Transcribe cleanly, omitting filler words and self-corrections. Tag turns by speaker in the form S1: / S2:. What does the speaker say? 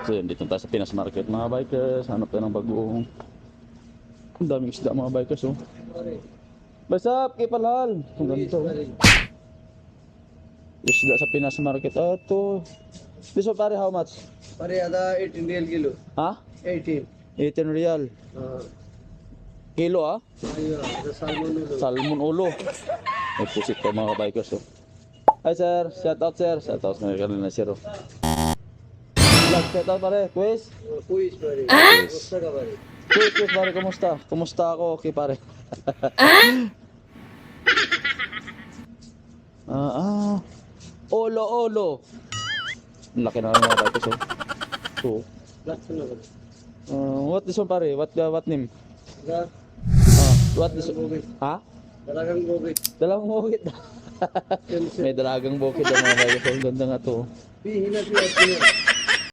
S1: So yun, dito tayo sa Pinas Market mga bikers. Hanap tayo ng bagong. Ang daming isda mga bikers oh. What's up? Kipalhal. Ang ganito. Isda sa Pinas Market. Ito. This one pare, how much?
S2: Pare, ada 18 real kilo.
S1: Ha?
S2: 18.
S1: 18 real. Kilo ah?
S2: Ayun, ada salmon dulu.
S1: Salmon ulo. May pusit pa mga bikers oh. Hi sir, shout out sir. Shout out mga kanina sir oh. Vlog, shout out pare, quiz.
S2: Kuis pare. Kumusta ka pare?
S1: Quiz pare, kumusta? Kumusta ako? Okay pare. Olo. Ang laki na ng mga bikers oh. So,
S2: Black na pare.
S1: what this one pare? What name?
S2: Ada
S1: What this one? Ha?
S2: dalagang bukit.
S1: Dalawang bukid. May dalagang bukid ang mga bikers. Ang ganda nga to.
S2: Hina siya.